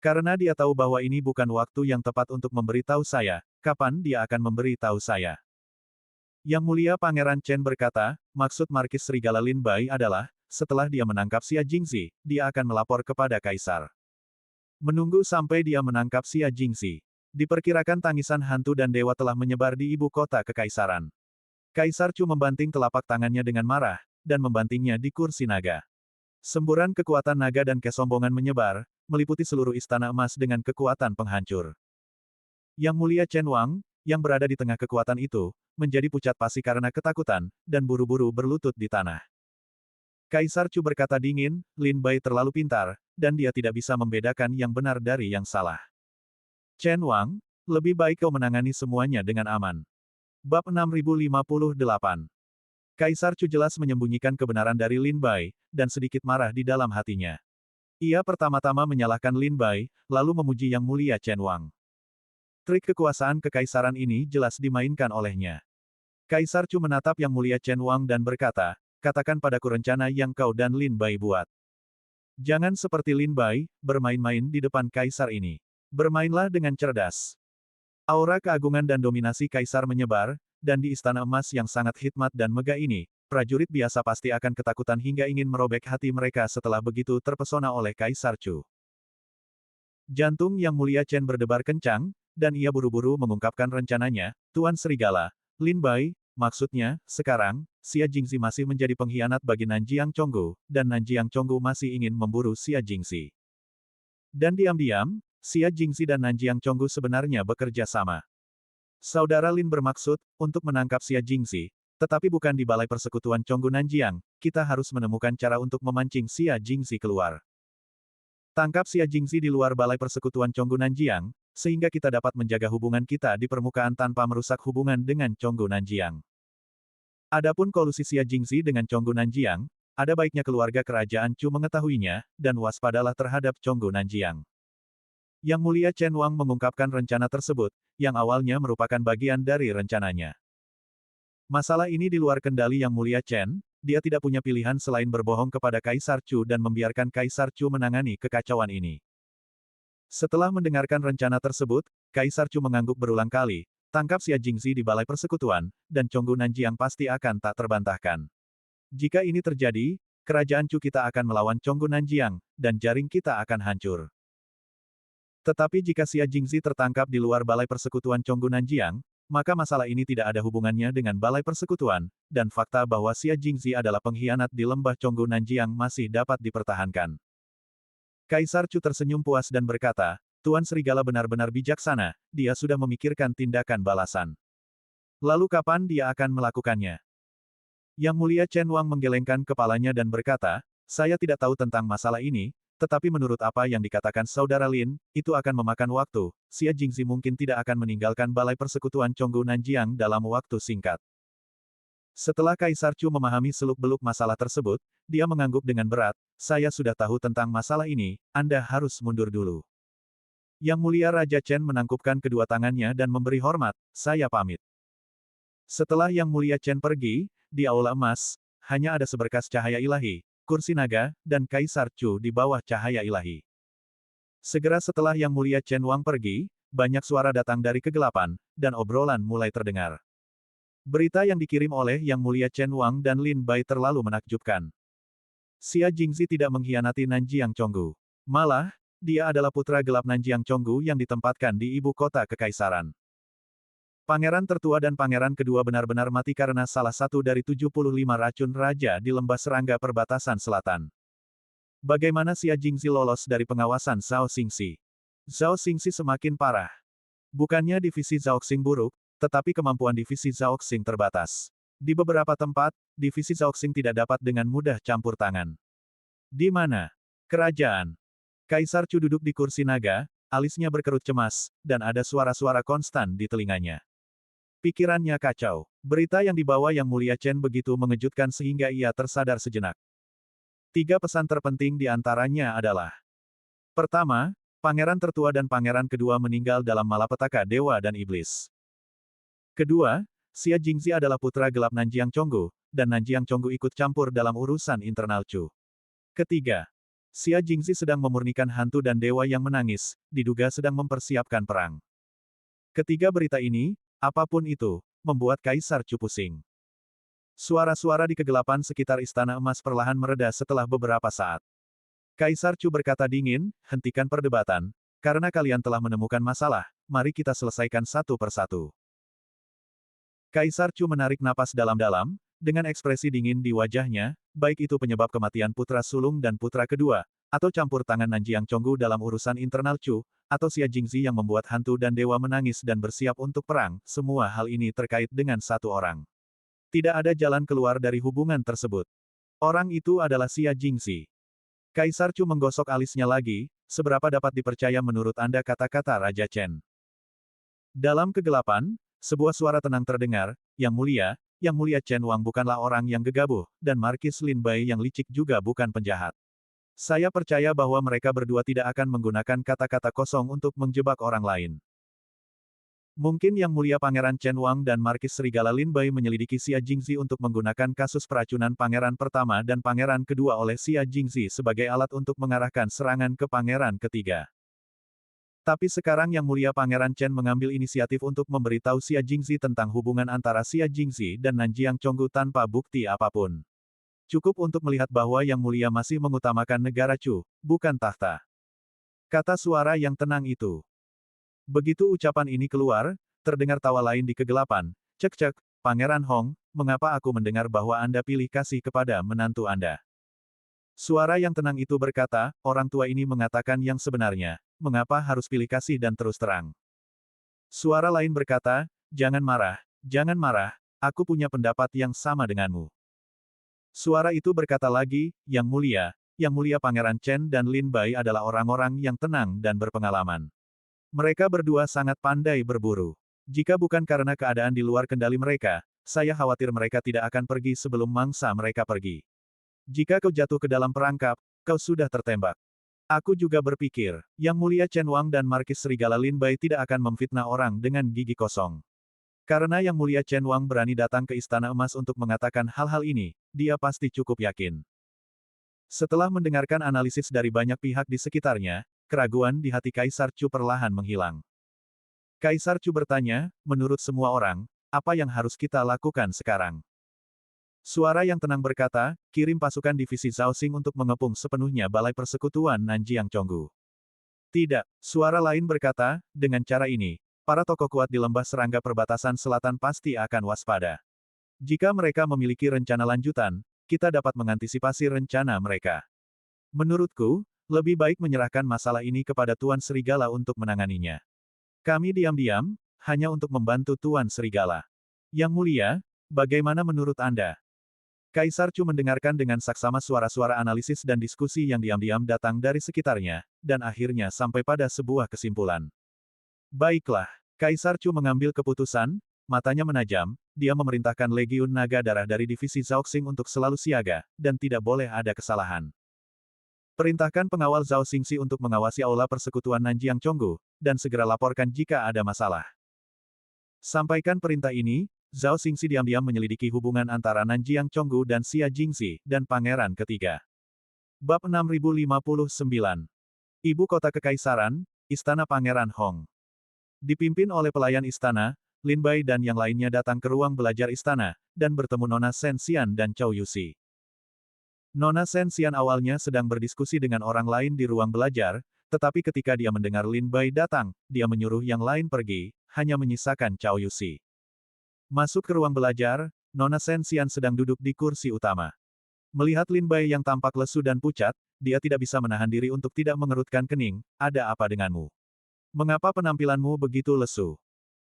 Karena dia tahu bahwa ini bukan waktu yang tepat untuk memberitahu saya, kapan dia akan memberitahu saya. Yang Mulia Pangeran Chen berkata, maksud Markis Serigala Lin Bai adalah, setelah dia menangkap Xia Jingxi, dia akan melapor kepada Kaisar. Menunggu sampai dia menangkap Xia Jingxi. Diperkirakan tangisan hantu dan dewa telah menyebar di ibu kota kekaisaran. Kaisar Chu membanting telapak tangannya dengan marah, dan membantingnya di kursi naga. Semburan kekuatan naga dan kesombongan menyebar, meliputi seluruh istana emas dengan kekuatan penghancur. Yang Mulia Chen Wang, yang berada di tengah kekuatan itu, menjadi pucat pasi karena ketakutan, dan buru-buru berlutut di tanah. Kaisar Chu berkata dingin, Lin Bai terlalu pintar, dan dia tidak bisa membedakan yang benar dari yang salah. Chen Wang, lebih baik kau menangani semuanya dengan aman. Bab 6058. Kaisar Chu jelas menyembunyikan kebenaran dari Lin Bai, dan sedikit marah di dalam hatinya. Ia pertama-tama menyalahkan Lin Bai, lalu memuji Yang Mulia Chen Wang. Trik kekuasaan kekaisaran ini jelas dimainkan olehnya. Kaisar Chu menatap Yang Mulia Chen Wang dan berkata, katakan padaku rencana yang kau dan Lin Bai buat. Jangan seperti Lin Bai, bermain-main di depan kaisar ini. Bermainlah dengan cerdas. Aura keagungan dan dominasi kaisar menyebar, dan di istana emas yang sangat hikmat dan megah ini, prajurit biasa pasti akan ketakutan hingga ingin merobek hati mereka setelah begitu terpesona oleh Kaisar Chu. Jantung Yang Mulia Chen berdebar kencang, dan ia buru-buru mengungkapkan rencananya, Tuan Serigala, Lin Bai, maksudnya, sekarang, Xia Jingxi masih menjadi pengkhianat bagi Nanjiang Chonggu, dan Nanjiang Chonggu masih ingin memburu Xia Jingxi. Dan diam-diam, Xia Jingxi dan Nanjiang Chonggu sebenarnya bekerja sama. Saudara Lin bermaksud, untuk menangkap Xia Jingxi, tetapi bukan di balai persekutuan Chonggu Nanjiang, kita harus menemukan cara untuk memancing Xia Jingxi keluar. Tangkap Xia Jingxi di luar balai persekutuan Chonggu Nanjiang, sehingga kita dapat menjaga hubungan kita di permukaan tanpa merusak hubungan dengan Chonggu Nanjiang. Adapun kolusi Xia Jingxi dengan Chonggu Nanjiang, ada baiknya keluarga kerajaan Chu mengetahuinya, dan waspadalah terhadap Chonggu Nanjiang. Yang Mulia Chen Wang mengungkapkan rencana tersebut, yang awalnya merupakan bagian dari rencananya. Masalah ini di luar kendali Yang Mulia Chen, dia tidak punya pilihan selain berbohong kepada Kaisar Chu dan membiarkan Kaisar Chu menangani kekacauan ini. Setelah mendengarkan rencana tersebut, Kaisar Chu mengangguk berulang kali, tangkap Xia Jingxi di balai persekutuan, dan Chonggu Nanjiang pasti akan tak terbantahkan. Jika ini terjadi, kerajaan Chu kita akan melawan Chonggu Nanjiang, dan jaring kita akan hancur. Tetapi jika Xia Jingxi tertangkap di luar balai persekutuan Chonggu Nanjiang, maka masalah ini tidak ada hubungannya dengan balai persekutuan, dan fakta bahwa Xia Jingxi adalah pengkhianat di lembah Chonggu Nanjiang masih dapat dipertahankan. Kaisar Chu tersenyum puas dan berkata, Tuan Serigala benar-benar bijaksana, dia sudah memikirkan tindakan balasan. Lalu kapan dia akan melakukannya? Yang Mulia Chen Wang menggelengkan kepalanya dan berkata, saya tidak tahu tentang masalah ini, tetapi menurut apa yang dikatakan Saudara Lin, itu akan memakan waktu, Xia Jingxi mungkin tidak akan meninggalkan balai persekutuan Chonggu Nanjiang dalam waktu singkat. Setelah Kaisar Chu memahami seluk-beluk masalah tersebut, dia mengangguk dengan berat, saya sudah tahu tentang masalah ini, Anda harus mundur dulu. Yang Mulia Raja Chen menangkupkan kedua tangannya dan memberi hormat, saya pamit. Setelah Yang Mulia Chen pergi, di aula emas, hanya ada seberkas cahaya ilahi, kursi naga, dan Kaisar Chu di bawah cahaya ilahi. Segera setelah Yang Mulia Chen Wang pergi, banyak suara datang dari kegelapan, dan obrolan mulai terdengar. Berita yang dikirim oleh Yang Mulia Chen Wang dan Lin Bai terlalu menakjubkan. Xia Jingzi tidak mengkhianati Nanjiang Chonggu. Malah, dia adalah putra gelap Nanjiang Chonggu yang ditempatkan di ibu kota kekaisaran. Pangeran tertua dan pangeran kedua benar-benar mati karena salah satu dari 75 racun raja di lembah serangga perbatasan selatan. Bagaimana Xia Jingzi lolos dari pengawasan Zhao Xingxi? Zhao Xingxi semakin parah. Bukannya divisi Zhao Xing buruk, tetapi kemampuan divisi Zhao Xing terbatas. Di beberapa tempat, divisi Zhao Xing tidak dapat dengan mudah campur tangan. Di mana? Kerajaan. Kaisar Chu duduk di kursi naga, alisnya berkerut cemas, dan ada suara-suara konstan di telinganya. Pikirannya kacau. Berita yang dibawa Yang Mulia Chen begitu mengejutkan sehingga ia tersadar sejenak. 3 pesan terpenting di antaranya adalah: pertama, pangeran tertua dan pangeran kedua meninggal dalam malapetaka dewa dan iblis. Kedua, Xia Jingzi adalah putra gelap Nanjiang Chonggu, dan Nanjiang Chonggu ikut campur dalam urusan internal Chu. Ketiga, Xia Jingzi sedang memurnikan hantu dan dewa yang menangis, diduga sedang mempersiapkan perang. Ketiga berita ini, apapun itu, membuat Kaisar Chu pusing. Suara-suara di kegelapan sekitar Istana Emas perlahan mereda setelah beberapa saat. Kaisar Chu berkata dingin, hentikan perdebatan, karena kalian telah menemukan masalah, mari kita selesaikan satu persatu. Kaisar Chu menarik napas dalam-dalam, dengan ekspresi dingin di wajahnya, baik itu penyebab kematian putra sulung dan putra kedua, atau campur tangan Nanjiang Chonggu dalam urusan internal Chu, atau Xia Jingzi yang membuat hantu dan dewa menangis dan bersiap untuk perang, semua hal ini terkait dengan satu orang. Tidak ada jalan keluar dari hubungan tersebut. Orang itu adalah Xia Jingzi. Kaisar Chu menggosok alisnya lagi, seberapa dapat dipercaya menurut Anda kata-kata Raja Chen? Dalam kegelapan, sebuah suara tenang terdengar, Yang Mulia Chen Wang bukanlah orang yang gegabah, dan Markis Lin Bai yang licik juga bukan penjahat. Saya percaya bahwa mereka berdua tidak akan menggunakan kata-kata kosong untuk menjebak orang lain. Mungkin Yang Mulia Pangeran Chen Wang dan Markis Serigala Lin Bai menyelidiki Xia Jingzi untuk menggunakan kasus peracunan pangeran pertama dan pangeran kedua oleh Xia Jingzi sebagai alat untuk mengarahkan serangan ke pangeran ketiga. Tapi sekarang Yang Mulia Pangeran Chen mengambil inisiatif untuk memberitahu Xia Jingzi tentang hubungan antara Xia Jingzi dan Nanjiang Chonggu tanpa bukti apapun. Cukup untuk melihat bahwa Yang Mulia masih mengutamakan negara Chu, bukan tahta. Kata suara yang tenang itu. Begitu ucapan ini keluar, terdengar tawa lain di kegelapan. Cek-cek, Pangeran Hong, mengapa aku mendengar bahwa Anda pilih kasih kepada menantu Anda? Suara yang tenang itu berkata, orang tua ini mengatakan yang sebenarnya, mengapa harus pilih kasih dan terus terang? Suara lain berkata, jangan marah, aku punya pendapat yang sama denganmu. Suara itu berkata lagi, Yang Mulia Pangeran Chen dan Lin Bai adalah orang-orang yang tenang dan berpengalaman. Mereka berdua sangat pandai berburu. Jika bukan karena keadaan di luar kendali mereka, saya khawatir mereka tidak akan pergi sebelum mangsa mereka pergi. Jika kau jatuh ke dalam perangkap, kau sudah tertembak. Aku juga berpikir, Yang Mulia Chen Wang dan Markis Serigala Lin Bai tidak akan memfitnah orang dengan gigi kosong. Karena Yang Mulia Chen Wang berani datang ke Istana Emas untuk mengatakan hal-hal ini, dia pasti cukup yakin. Setelah mendengarkan analisis dari banyak pihak di sekitarnya, keraguan di hati Kaisar Chu perlahan menghilang. Kaisar Chu bertanya, menurut semua orang, apa yang harus kita lakukan sekarang? Suara yang tenang berkata, kirim pasukan divisi Zhao Xing untuk mengepung sepenuhnya balai persekutuan Nanjiang Chonggu. Tidak, suara lain berkata, dengan cara ini, para tokoh kuat di lembah serangga perbatasan selatan pasti akan waspada. Jika mereka memiliki rencana lanjutan, kita dapat mengantisipasi rencana mereka. Menurutku, lebih baik menyerahkan masalah ini kepada Tuan Serigala untuk menanganinya. Kami diam-diam, hanya untuk membantu Tuan Serigala. Yang Mulia, bagaimana menurut Anda? Kaisar Chu mendengarkan dengan saksama suara-suara analisis dan diskusi yang diam-diam datang dari sekitarnya, dan akhirnya sampai pada sebuah kesimpulan. Baiklah, Kaisar Chu mengambil keputusan, matanya menajam, dia memerintahkan Legiun Naga Darah dari divisi Zhao Xing untuk selalu siaga, dan tidak boleh ada kesalahan. Perintahkan pengawal Zhao Xingxi untuk mengawasi aula persekutuan Nanjiang Chonggu, dan segera laporkan jika ada masalah. Sampaikan perintah ini, Zhao Xingxi diam-diam menyelidiki hubungan antara Nanjiang Chonggu dan Xia Jingzi, dan Pangeran Ketiga. Bab 6059. Ibu Kota Kekaisaran, Istana Pangeran Hong. Dipimpin oleh pelayan istana, Lin Bai dan yang lainnya datang ke ruang belajar istana, dan bertemu Nona Shen Xian dan Chow Yuxi. Nona Sensian awalnya sedang berdiskusi dengan orang lain di ruang belajar, tetapi ketika dia mendengar Lin Bai datang, dia menyuruh yang lain pergi, hanya menyisakan Cao Yuxi. Masuk ke ruang belajar, Nona Sensian sedang duduk di kursi utama. Melihat Lin Bai yang tampak lesu dan pucat, dia tidak bisa menahan diri untuk tidak mengerutkan kening. Ada apa denganmu? Mengapa penampilanmu begitu lesu?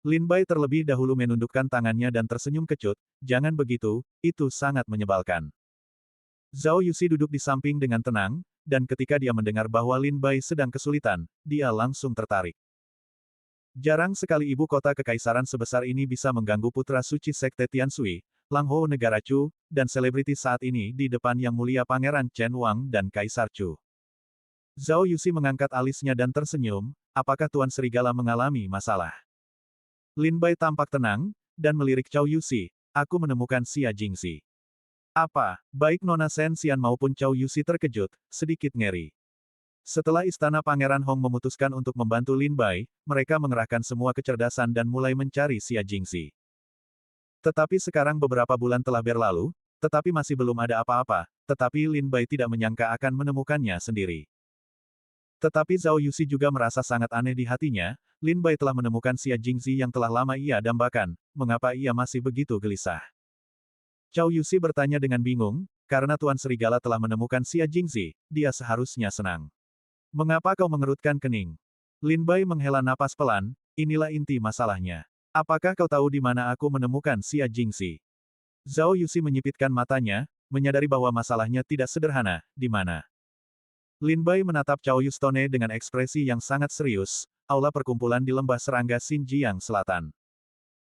Lin Bai terlebih dahulu menundukkan tangannya dan tersenyum kecut. Jangan begitu, itu sangat menyebalkan. Zhao Yuxi duduk di samping dengan tenang, dan ketika dia mendengar bahwa Lin Bai sedang kesulitan, dia langsung tertarik. Jarang sekali ibu kota kekaisaran sebesar ini bisa mengganggu putra suci sekte Tianshui, Langhou negara Chu, dan selebriti saat ini di depan yang mulia Pangeran Chen Wang dan Kaisar Chu. Zhao Yuxi mengangkat alisnya dan tersenyum, apakah Tuan Serigala mengalami masalah? Lin Bai tampak tenang, dan melirik Cao Yuxi, aku menemukan Xia Jingxi. Apa, baik Nona Sensian maupun Cao Yuxi terkejut, sedikit ngeri. Setelah istana Pangeran Hong memutuskan untuk membantu Lin Bai, mereka mengerahkan semua kecerdasan dan mulai mencari Xia Jingxi. Tetapi sekarang beberapa bulan telah berlalu, tetapi masih belum ada apa-apa, tetapi Lin Bai tidak menyangka akan menemukannya sendiri. Tetapi Zhao Yuxi juga merasa sangat aneh di hatinya, Lin Bai telah menemukan Xia Jingxi yang telah lama ia dambakan, mengapa ia masih begitu gelisah? Cao Yuxi bertanya dengan bingung, karena Tuan Serigala telah menemukan Xia Jingxi, dia seharusnya senang. Mengapa kau mengerutkan kening? Lin Bai menghela napas pelan, inilah inti masalahnya. Apakah kau tahu di mana aku menemukan Xia Jingxi? Zhao Yuxi menyipitkan matanya, menyadari bahwa masalahnya tidak sederhana, di mana? Lin Bai menatap Cao Yustone dengan ekspresi yang sangat serius, aula perkumpulan di lembah serangga Xinjiang Selatan.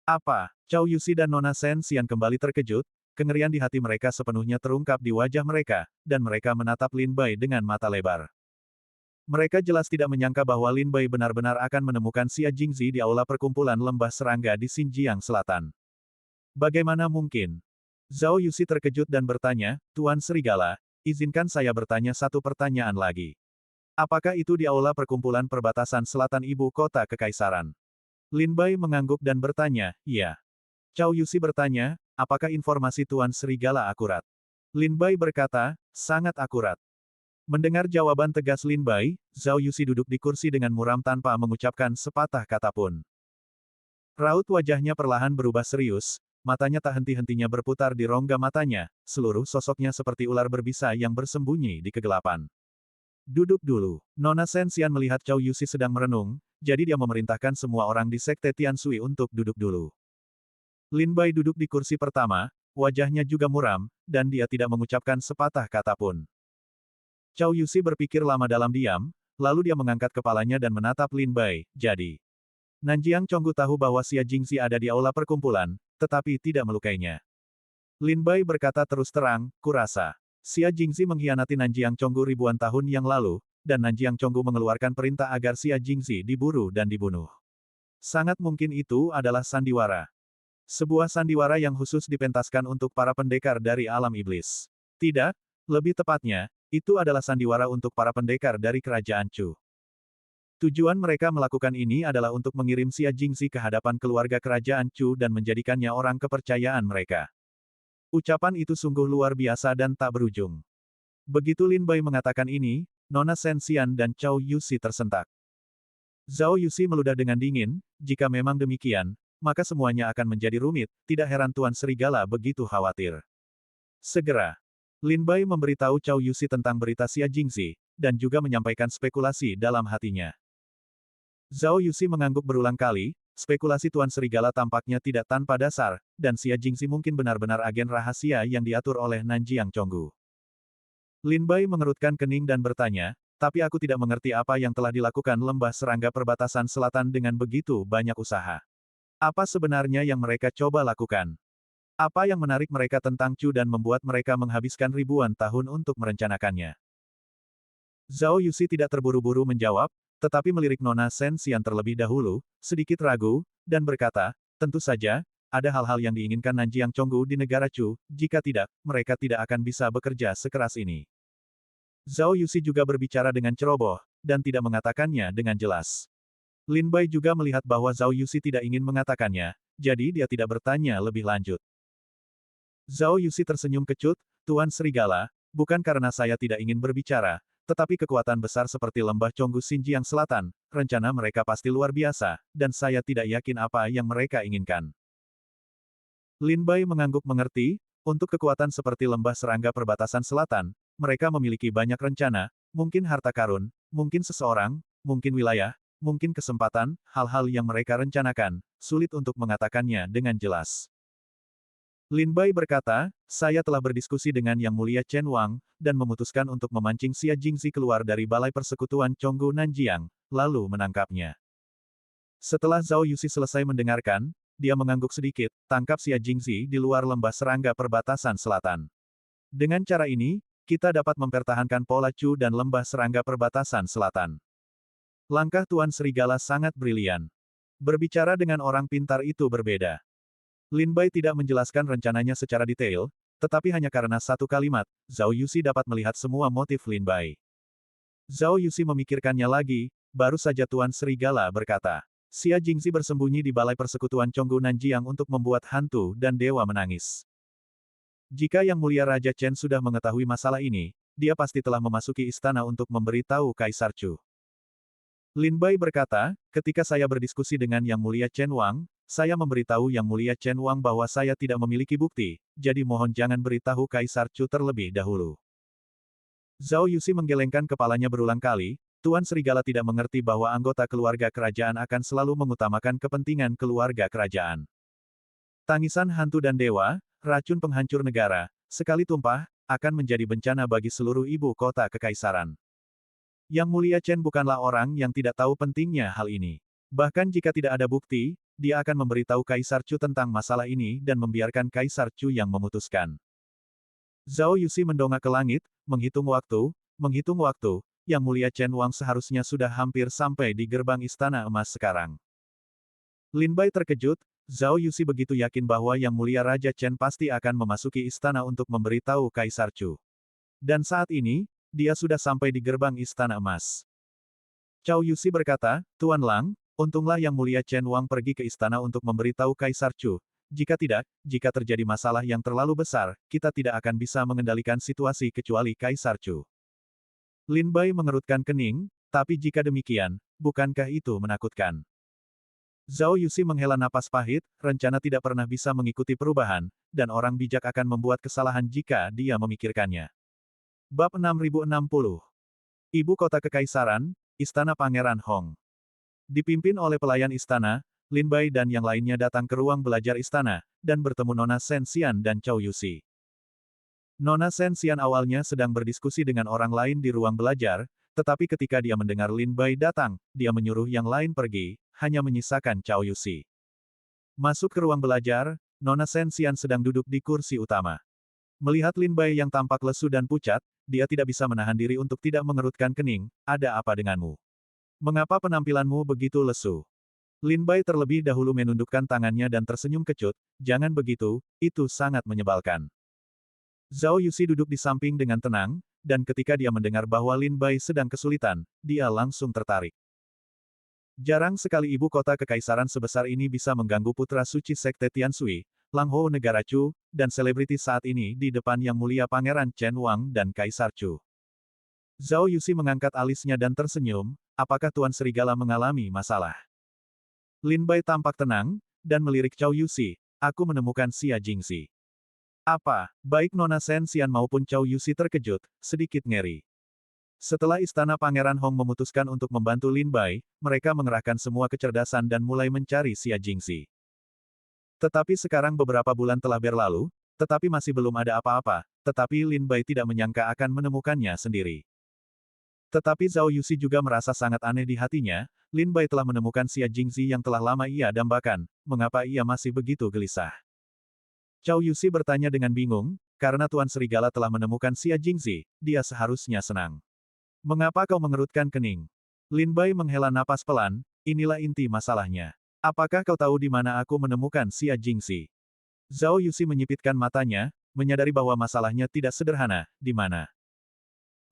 Apa? Cao Yuxi dan Nona Sensian kembali terkejut, kengerian di hati mereka sepenuhnya terungkap di wajah mereka, dan mereka menatap Lin Bai dengan mata lebar. Mereka jelas tidak menyangka bahwa Lin Bai benar-benar akan menemukan Xia Jingxi di aula perkumpulan lembah serangga di Xinjiang Selatan. Bagaimana mungkin? Zhao Yuxi terkejut dan bertanya, Tuan Serigala, izinkan saya bertanya satu pertanyaan lagi. Apakah itu di aula perkumpulan perbatasan selatan ibu kota kekaisaran? Lin Bai mengangguk dan bertanya, iya. Cao Yuxi bertanya, apakah informasi Tuan Serigala akurat? Lin Bai berkata, sangat akurat. Mendengar jawaban tegas Lin Bai, Zhao Yuxi duduk di kursi dengan muram tanpa mengucapkan sepatah kata pun. Raut wajahnya perlahan berubah serius, matanya tak henti-hentinya berputar di rongga matanya, seluruh sosoknya seperti ular berbisa yang bersembunyi di kegelapan. Duduk dulu. Nona Sensian melihat Cao Yuxi sedang merenung, jadi dia memerintahkan semua orang di sekte Tianshui untuk duduk dulu. Lin Bai duduk di kursi pertama, wajahnya juga muram, dan dia tidak mengucapkan sepatah kata pun. Cao Yuxi berpikir lama dalam diam, lalu dia mengangkat kepalanya dan menatap Lin Bai, jadi. Nanjiang Chonggu tahu bahwa Xia Jingxi ada di aula perkumpulan, tetapi tidak melukainya. Lin Bai berkata terus terang, kurasa. Xia Jingxi mengkhianati Nanjiang Chonggu ribuan tahun yang lalu, dan Nanjiang Chonggu mengeluarkan perintah agar Xia Jingxi diburu dan dibunuh. Sangat mungkin itu adalah sandiwara. Sebuah sandiwara yang khusus dipentaskan untuk para pendekar dari alam iblis. Tidak, lebih tepatnya, itu adalah sandiwara untuk para pendekar dari kerajaan Chu. Tujuan mereka melakukan ini adalah untuk mengirim Xia Jingxi ke hadapan keluarga kerajaan Chu dan menjadikannya orang kepercayaan mereka. Ucapan itu sungguh luar biasa dan tak berujung. Begitu Lin Bai mengatakan ini, Nona Sensian dan Cao Yuxi tersentak. Zhao Yuxi meludah dengan dingin, jika memang demikian, maka semuanya akan menjadi rumit, tidak heran Tuan Serigala begitu khawatir. Segera, Lin Bai memberitahu Cao Yuxi tentang berita Xia Jingxi, dan juga menyampaikan spekulasi dalam hatinya. Zhao Yuxi mengangguk berulang kali, spekulasi Tuan Serigala tampaknya tidak tanpa dasar, dan Xia Jingxi mungkin benar-benar agen rahasia yang diatur oleh Nanjiang Chonggu. Lin Bai mengerutkan kening dan bertanya, tapi aku tidak mengerti apa yang telah dilakukan lembah serangga perbatasan selatan dengan begitu banyak usaha. Apa sebenarnya yang mereka coba lakukan? Apa yang menarik mereka tentang Chu dan membuat mereka menghabiskan ribuan tahun untuk merencanakannya? Zhao Yuxi tidak terburu-buru menjawab, tetapi melirik Nona Sensian terlebih dahulu, sedikit ragu, dan berkata, tentu saja, ada hal-hal yang diinginkan Nanjiang Chonggu di negara Chu, jika tidak, mereka tidak akan bisa bekerja sekeras ini. Zhao Yuxi juga berbicara dengan ceroboh, dan tidak mengatakannya dengan jelas. Lin Bai juga melihat bahwa Zhao Yuxi tidak ingin mengatakannya, jadi dia tidak bertanya lebih lanjut. Zhao Yuxi tersenyum kecut, Tuan Serigala, bukan karena saya tidak ingin berbicara, tetapi kekuatan besar seperti lembah Chonggu Xinjiang Selatan, rencana mereka pasti luar biasa, dan saya tidak yakin apa yang mereka inginkan. Lin Bai mengangguk mengerti, untuk kekuatan seperti lembah serangga perbatasan selatan, mereka memiliki banyak rencana, mungkin harta karun, mungkin seseorang, mungkin wilayah, mungkin kesempatan, hal-hal yang mereka rencanakan, sulit untuk mengatakannya dengan jelas. Lin Bai berkata, saya telah berdiskusi dengan Yang Mulia Chen Wang, dan memutuskan untuk memancing Xia Jingzi keluar dari Balai Persekutuan Chonggu Nanjiang, lalu menangkapnya. Setelah Zhao Yuxi selesai mendengarkan, dia mengangguk sedikit, tangkap Xia Jingzi di luar lembah serangga perbatasan selatan. Dengan cara ini, kita dapat mempertahankan Pola Chu dan lembah serangga perbatasan selatan. Langkah Tuan Serigala sangat brilian. Berbicara dengan orang pintar itu berbeda. Lin Bai tidak menjelaskan rencananya secara detail, tetapi hanya karena satu kalimat, Zhao Yuxi dapat melihat semua motif Lin Bai. Zhao Yuxi memikirkannya lagi, baru saja Tuan Serigala berkata. Xia Jingzi bersembunyi di Balai Persekutuan Chonggu Nanjiang untuk membuat hantu dan dewa menangis. Jika Yang Mulia Raja Chen sudah mengetahui masalah ini, dia pasti telah memasuki istana untuk memberitahu Kaisar Chu. Lin Bai berkata, ketika saya berdiskusi dengan Yang Mulia Chen Wang, saya memberitahu Yang Mulia Chen Wang bahwa saya tidak memiliki bukti, jadi mohon jangan beritahu Kaisar Chu terlebih dahulu. Zhao Yuxi menggelengkan kepalanya berulang kali, Tuan Serigala tidak mengerti bahwa anggota keluarga kerajaan akan selalu mengutamakan kepentingan keluarga kerajaan. Tangisan hantu dan dewa, racun penghancur negara, sekali tumpah, akan menjadi bencana bagi seluruh ibu kota kekaisaran. Yang Mulia Chen bukanlah orang yang tidak tahu pentingnya hal ini. Bahkan jika tidak ada bukti, dia akan memberitahu Kaisar Chu tentang masalah ini dan membiarkan Kaisar Chu yang memutuskan. Zhao Yuxi mendongak ke langit, menghitung waktu, Yang Mulia Chen Wang seharusnya sudah hampir sampai di gerbang Istana Emas sekarang. Lin Bai terkejut, Zhao Yuxi begitu yakin bahwa Yang Mulia Raja Chen pasti akan memasuki istana untuk memberitahu Kaisar Chu. Dan saat ini, dia sudah sampai di gerbang Istana Emas. Cao Yuxi berkata, Tuan Lang, untunglah Yang Mulia Chen Wang pergi ke istana untuk memberitahu Kaisar Chu. Jika tidak, jika terjadi masalah yang terlalu besar, kita tidak akan bisa mengendalikan situasi kecuali Kaisar Chu. Lin Bai mengerutkan kening, tapi jika demikian, bukankah itu menakutkan? Zhao Yuxi menghela napas pahit, rencana tidak pernah bisa mengikuti perubahan, dan orang bijak akan membuat kesalahan jika dia memikirkannya. Bab 6060. Ibu Kota Kekaisaran, Istana Pangeran Hong. Dipimpin oleh pelayan istana, Lin Bai dan yang lainnya datang ke ruang belajar istana, dan bertemu Nona Shen Xian dan Cao Yuxi. Nona Shen Xian awalnya sedang berdiskusi dengan orang lain di ruang belajar, tetapi ketika dia mendengar Lin Bai datang, dia menyuruh yang lain pergi, hanya menyisakan Cao Yuxi. Masuk ke ruang belajar, Nona Shen Xian sedang duduk di kursi utama. Melihat Lin Bai yang tampak lesu dan pucat, dia tidak bisa menahan diri untuk tidak mengerutkan kening, ada apa denganmu? Mengapa penampilanmu begitu lesu? Lin Bai terlebih dahulu menundukkan tangannya dan tersenyum kecut, jangan begitu, itu sangat menyebalkan. Zhao Yuxi duduk di samping dengan tenang, dan ketika dia mendengar bahwa Lin Bai sedang kesulitan, dia langsung tertarik. Jarang sekali ibu kota kekaisaran sebesar ini bisa mengganggu putra suci Sekte Tianshui, Lang Hou negara Chu, dan selebriti saat ini di depan Yang Mulia Pangeran Chen Wang dan Kaisar Chu. Zhao Yuxi mengangkat alisnya dan tersenyum, apakah Tuan Serigala mengalami masalah? Lin Bai tampak tenang, dan melirik Cao Yuxi, aku menemukan Xia Jingzi. Apa? Baik Nona Shen Xian maupun Cao Yuxi terkejut, sedikit ngeri. Setelah Istana Pangeran Hong memutuskan untuk membantu Lin Bai, mereka mengerahkan semua kecerdasan dan mulai mencari Xia Jingzi. Tetapi sekarang beberapa bulan telah berlalu, tetapi masih belum ada apa-apa, tetapi Lin Bai tidak menyangka akan menemukannya sendiri. Tetapi Zhao Yuxi juga merasa sangat aneh di hatinya, Lin Bai telah menemukan Xia Jingzi yang telah lama ia dambakan, mengapa ia masih begitu gelisah? Cao Yuxi bertanya dengan bingung, karena Tuan Serigala telah menemukan Xia Jingzi, dia seharusnya senang. Mengapa kau mengerutkan kening? Lin Bai menghela napas pelan, inilah inti masalahnya. Apakah kau tahu di mana aku menemukan Xia Jingzi? Zhao Yuxi menyipitkan matanya, menyadari bahwa masalahnya tidak sederhana, di mana?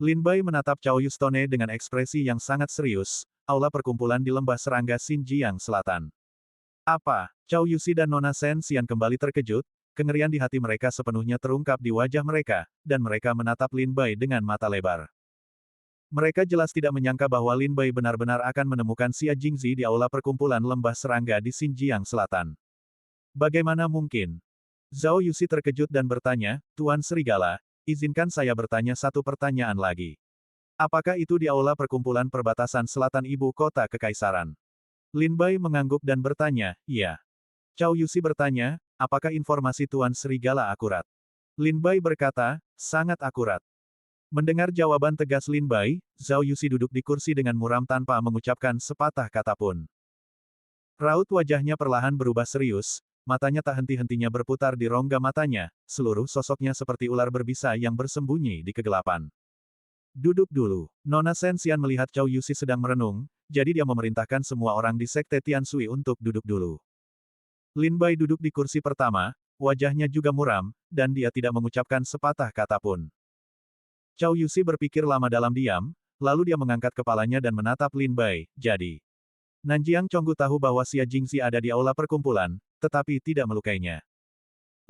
Lin Bai menatap Cao Yustone dengan ekspresi yang sangat serius, aula perkumpulan di lembah serangga Xinjiang Selatan. Apa? Cao Yuxi dan Nona Shen Xian kembali terkejut, kengerian di hati mereka sepenuhnya terungkap di wajah mereka, dan mereka menatap Lin Bai dengan mata lebar. Mereka jelas tidak menyangka bahwa Lin Bai benar-benar akan menemukan Xia Jingzi di aula perkumpulan lembah serangga di Xinjiang Selatan. Bagaimana mungkin? Zhao Yuxi terkejut dan bertanya, Tuan Serigala, izinkan saya bertanya satu pertanyaan lagi. Apakah itu di aula perkumpulan perbatasan selatan ibu kota kekaisaran? Lin Bai mengangguk dan bertanya, iya. Cao Yuxi bertanya, apakah informasi Tuan Serigala akurat? Lin Bai berkata, sangat akurat. Mendengar jawaban tegas Lin Bai, Zhao Yuxi duduk di kursi dengan muram tanpa mengucapkan sepatah kata pun. Raut wajahnya perlahan berubah serius, matanya tak henti-hentinya berputar di rongga matanya, seluruh sosoknya seperti ular berbisa yang bersembunyi di kegelapan. Duduk dulu. Nona Shen Xian melihat Cao Yuxi sedang merenung, jadi dia memerintahkan semua orang di Sekte Tian Sui untuk duduk dulu. Lin Bai duduk di kursi pertama, wajahnya juga muram, dan dia tidak mengucapkan sepatah kata pun. Cao Yuxi berpikir lama dalam diam, lalu dia mengangkat kepalanya dan menatap Lin Bai, jadi. Nanjiang Chonggu tahu bahwa Xia Jingzi ada di aula perkumpulan, tetapi tidak melukainya.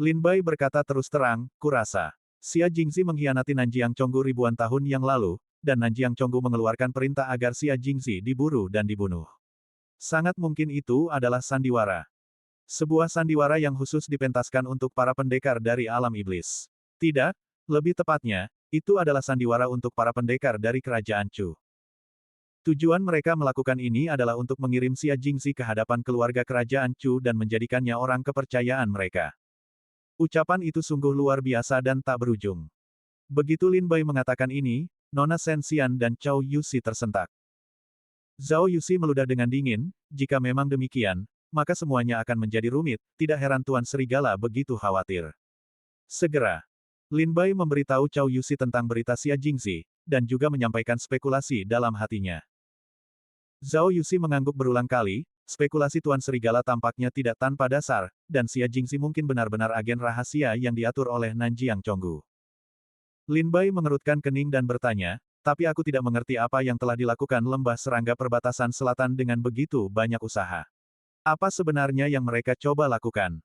Lin Bai berkata terus terang, kurasa. Xia Jingzi mengkhianati Nanjiang Chonggu ribuan tahun yang lalu, dan Nanjiang Chonggu mengeluarkan perintah agar Xia Jingzi diburu dan dibunuh. Sangat mungkin itu adalah sandiwara. Sebuah sandiwara yang khusus dipentaskan untuk para pendekar dari alam iblis. Tidak, lebih tepatnya, itu adalah sandiwara untuk para pendekar dari kerajaan Chu. Tujuan mereka melakukan ini adalah untuk mengirim Xia Jingzi ke hadapan keluarga kerajaan Chu dan menjadikannya orang kepercayaan mereka. Ucapan itu sungguh luar biasa dan tak berujung. Begitu Lin Bai mengatakan ini, Nona Shen Xian dan Cao Yuxi tersentak. Zhao Yuxi meludah dengan dingin, jika memang demikian, maka semuanya akan menjadi rumit, tidak heran Tuan Serigala begitu khawatir. Segera, Lin Bai memberitahu Cao Yuxi tentang berita Xia Jingzi, dan juga menyampaikan spekulasi dalam hatinya. Zhao Yuxi mengangguk berulang kali, spekulasi Tuan Serigala tampaknya tidak tanpa dasar, dan Xia Jingzi mungkin benar-benar agen rahasia yang diatur oleh Nanjiang Chonggu. Lin Bai mengerutkan kening dan bertanya, tapi aku tidak mengerti apa yang telah dilakukan lembah serangga perbatasan selatan dengan begitu banyak usaha. Apa sebenarnya yang mereka coba lakukan?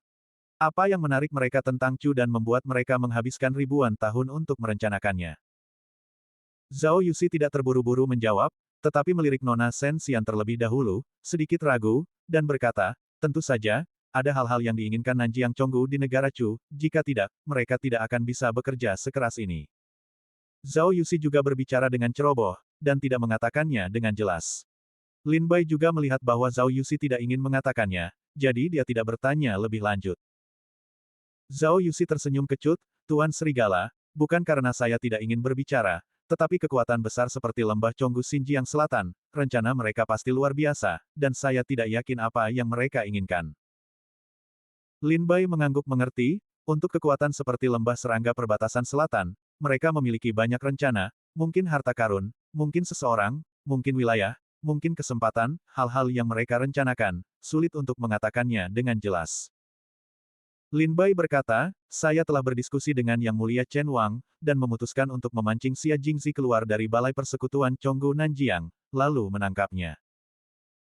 Apa yang menarik mereka tentang Chu dan membuat mereka menghabiskan ribuan tahun untuk merencanakannya? Zhao Yuxi tidak terburu-buru menjawab, tetapi melirik Nona Shen Xian terlebih dahulu, sedikit ragu, dan berkata, tentu saja, ada hal-hal yang diinginkan Nanjiang Chonggu di negara Chu, jika tidak, mereka tidak akan bisa bekerja sekeras ini. Zhao Yuxi juga berbicara dengan ceroboh, dan tidak mengatakannya dengan jelas. Lin Bai juga melihat bahwa Zhao Yuxi tidak ingin mengatakannya, jadi dia tidak bertanya lebih lanjut. Zhao Yuxi tersenyum kecut, Tuan Serigala, bukan karena saya tidak ingin berbicara, tetapi kekuatan besar seperti lembah Chonggu Xinjiang Selatan, rencana mereka pasti luar biasa, dan saya tidak yakin apa yang mereka inginkan. Lin Bai mengangguk mengerti, untuk kekuatan seperti lembah serangga perbatasan selatan, mereka memiliki banyak rencana, mungkin harta karun, mungkin seseorang, mungkin wilayah, mungkin kesempatan, hal-hal yang mereka rencanakan, sulit untuk mengatakannya dengan jelas. Lin Bai berkata, saya telah berdiskusi dengan Yang Mulia Chen Wang, dan memutuskan untuk memancing Xia Jingzi keluar dari Balai Persekutuan Chonggu Nanjiang, lalu menangkapnya.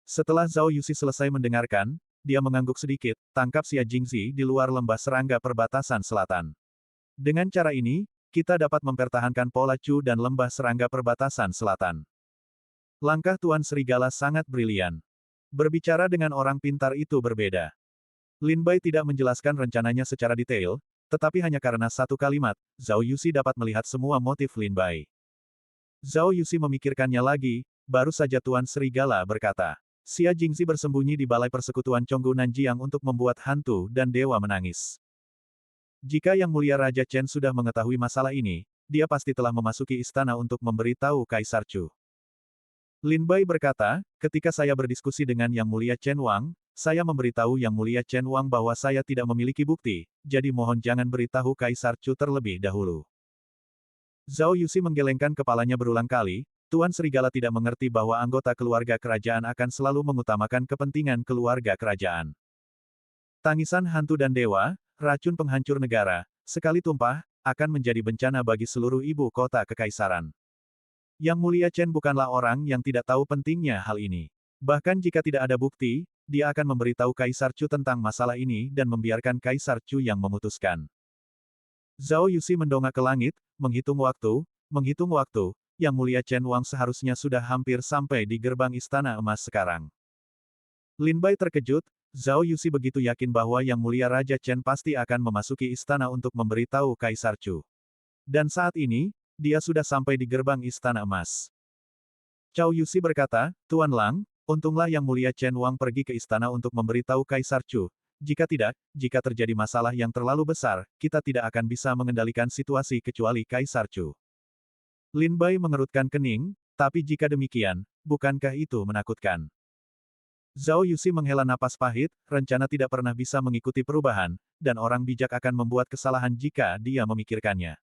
Setelah Zhao Yuxi selesai mendengarkan, dia mengangguk sedikit, tangkap Xia Jingzi di luar lembah serangga perbatasan selatan. Dengan cara ini, kita dapat mempertahankan pola Chu dan lembah serangga perbatasan selatan. Langkah Tuan Serigala sangat brilian. Berbicara dengan orang pintar itu berbeda. Lin Bai tidak menjelaskan rencananya secara detail, tetapi hanya karena satu kalimat, Zhao Yuxi dapat melihat semua motif Lin Bai. Zhao Yuxi memikirkannya lagi, baru saja Tuan Serigala berkata, Xia Jingzi bersembunyi di Balai Persekutuan Chonggu Nanjiang untuk membuat hantu dan dewa menangis. Jika Yang Mulia Raja Chen sudah mengetahui masalah ini, dia pasti telah memasuki istana untuk memberitahu Kaisar Chu. Lin Bai berkata, ketika saya berdiskusi dengan Yang Mulia Chen Wang, saya memberitahu Yang Mulia Chen Wang bahwa saya tidak memiliki bukti, jadi mohon jangan beritahu Kaisar Chu terlebih dahulu. Zhao Yuxi menggelengkan kepalanya berulang kali, Tuan Serigala tidak mengerti bahwa anggota keluarga kerajaan akan selalu mengutamakan kepentingan keluarga kerajaan. Tangisan hantu dan dewa, racun penghancur negara, sekali tumpah, akan menjadi bencana bagi seluruh ibu kota kekaisaran. Yang Mulia Chen bukanlah orang yang tidak tahu pentingnya hal ini. Bahkan jika tidak ada bukti, dia akan memberitahu Kaisar Chu tentang masalah ini dan membiarkan Kaisar Chu yang memutuskan. Zhao Yuxi mendongak ke langit, menghitung waktu, Yang Mulia Chen Wang seharusnya sudah hampir sampai di gerbang Istana Emas sekarang. Lin Bai terkejut, Zhao Yuxi begitu yakin bahwa Yang Mulia Raja Chen pasti akan memasuki istana untuk memberitahu Kaisar Chu. Dan saat ini, dia sudah sampai di gerbang Istana Emas. Cao Yuxi berkata, Tuan Lang, untunglah Yang Mulia Chen Wang pergi ke istana untuk memberitahu Kaisar Chu. Jika tidak, jika terjadi masalah yang terlalu besar, kita tidak akan bisa mengendalikan situasi kecuali Kaisar Chu. Lin Bai mengerutkan kening, tapi jika demikian, bukankah itu menakutkan? Zhao Yuxi menghela napas pahit, rencana tidak pernah bisa mengikuti perubahan, dan orang bijak akan membuat kesalahan jika dia memikirkannya.